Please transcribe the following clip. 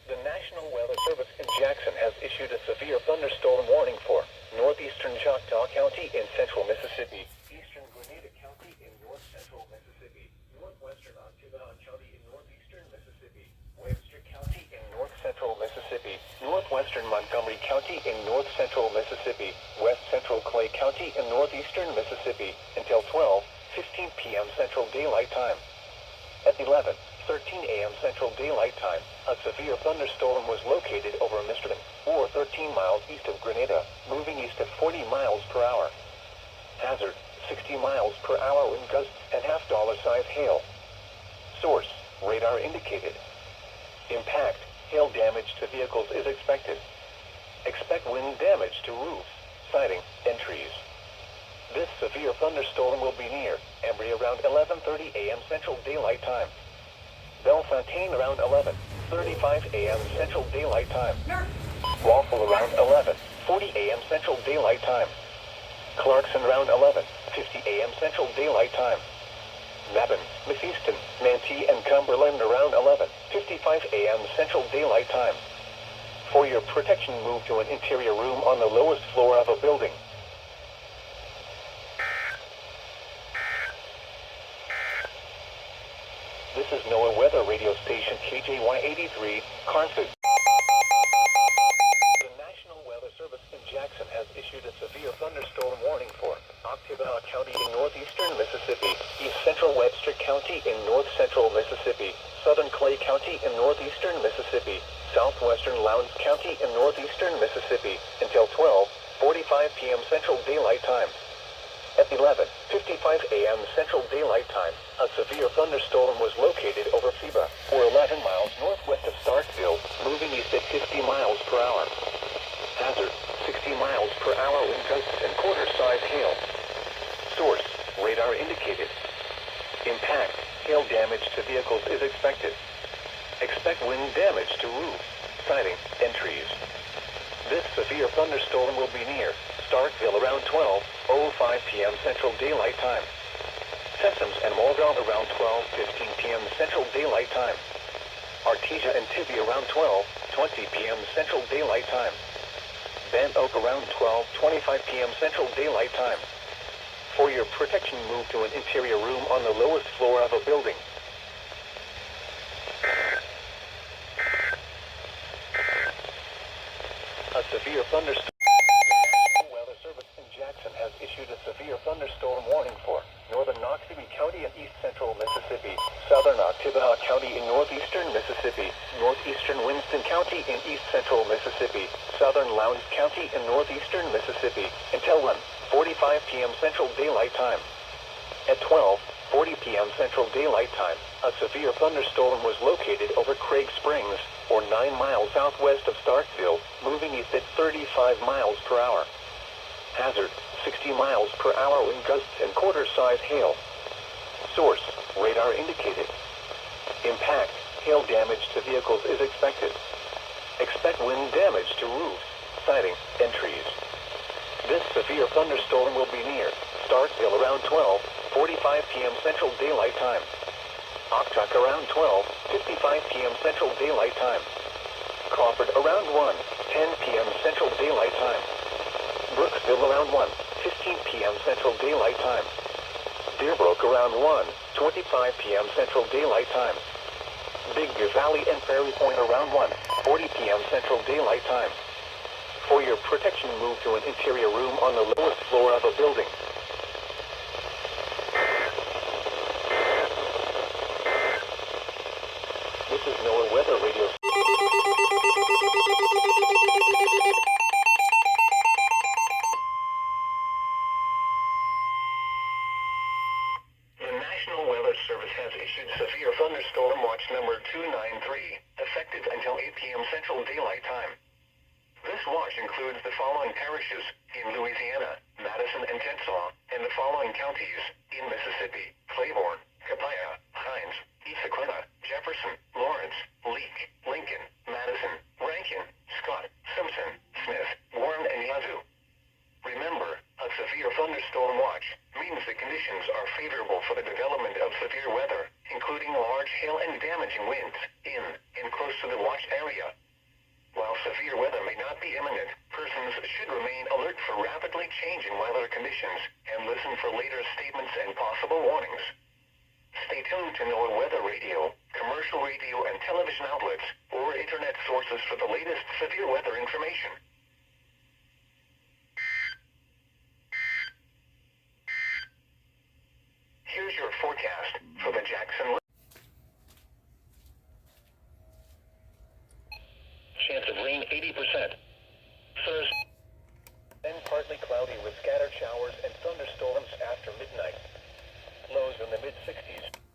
The National Weather Service in Jackson has issued a severe thunderstorm warning for northeastern Choctaw County in central Mississippi, eastern Grenada County in north-central Mississippi, northwestern Ottawa County in northeastern Mississippi, Webster County in north-central Mississippi, northwestern Montgomery County in north-central Mississippi, west-central Clay County in northeastern Mississippi, until 12:15 p.m. Central Daylight Time. At 11:13 a.m. Central Daylight Time, a severe thunderstorm was located over Michigan, or 13 miles east of Grenada, moving east at 40 miles per hour. Hazard, 60 miles per hour wind gusts and half-dollar-size hail. Source, radar indicated. Impact, hail damage to vehicles is expected. Expect wind damage to roofs, siding, and trees. This severe thunderstorm will be near Embry around 11:30 a.m. Central Daylight Time. Bellefontaine around 11:35 a.m. Central Daylight Time. Waffle around 11:40 a.m. Central Daylight Time. Clarkson around 11:50 a.m. Central Daylight Time. Mabon, Mephiston, Manatee, and Cumberland around 11:55 a.m. Central Daylight Time. For your protection, move to an interior room on the lowest floor of a building. This is NOAA Weather Radio Station KJY 83, Carthage. The National Weather Service in Jackson has issued a severe thunderstorm warning for Ottawa County in northeastern Mississippi, east central Webster County in north-central Mississippi, southern Clay County in northeastern Mississippi, southwestern Lowndes County in northeastern Mississippi, until 12:45 p.m. Central Daylight Time. At 11:55 a.m. Central Daylight Time, a severe thunderstorm was located over FIBA, or 11 miles northwest of Starkville, moving east at 50 miles per hour. Hazard, 60 miles per hour wind gusts and quarter-size hail. Source, radar indicated. Impact, hail damage to vehicles is expected. Expect wind damage to roofs, siding, and trees. This severe thunderstorm will be near Starkville around 12:05 p.m. Central Daylight Time. Sessoms and Morville around 12:15 p.m. Central Daylight Time. Artesia and Tibby around 12:20 p.m. Central Daylight Time. Van Oak around 12:25 p.m. Central Daylight Time. For your protection, move to an interior room on the lowest floor of a building. A severe thunderstorm. The National Weather Service in Jackson has issued a severe thunderstorm warning for northern Noxubee County in east-central Mississippi, southern Ottawa County in northeastern Mississippi, northeastern Winston County in east-central Mississippi, southern Lowndes County in northeastern Mississippi, until 1:45 p.m. Central Daylight Time. At 12:40 p.m. Central Daylight Time, a severe thunderstorm was located over Craig Springs, or 9 miles southwest of Starkville, moving east at 35 miles per hour. Hazard, 60 miles per hour wind gusts and quarter-size hail. Source, radar indicated. Impact, hail damage to vehicles is expected. Expect wind damage to roofs, siding, and trees. This severe thunderstorm will be near Starkville around 12:45 p.m. Central Daylight Time. Oktok around 12:55 p.m. Central Daylight Time. Crawford around 1:10 p.m. Central Daylight Time. Brooksville around 1:15 p.m. Central Daylight Time. Deerbrook around 1:25 p.m. Central Daylight Time. Big Bear Valley and Prairie Point around 1:40 p.m. Central Daylight Time. For your protection, move to an interior room on the lowest floor of a building. This is NOAA Weather Radio. The National Weather Service has issued severe thunderstorm watch number 293, effective until 8 p.m. Central Daylight Time. This watch includes the following parishes in Louisiana, Madison and Kennesaw, and the following counties in Mississippi: Claiborne, Copiah, Hines, Issaquah, Jefferson, Lawrence, Leake, Lincoln, Madison, Rankin, Scott, Simpson, Smith, Warren, and Yazoo. Remember, a severe thunderstorm watch means the conditions are favorable for the development of severe weather, including damaging winds in and close to the watch area. While severe weather may not be imminent, persons should remain alert for rapidly changing weather conditions and listen for later statements and possible warnings. Stay tuned to NOAA weather radio, commercial radio and television outlets, or internet sources for the latest severe weather information. Here's your forecast for the Jackson. Chance of rain 80%. Thursday. Then partly cloudy with scattered showers and thunderstorms after midnight. Lows in the mid-60s.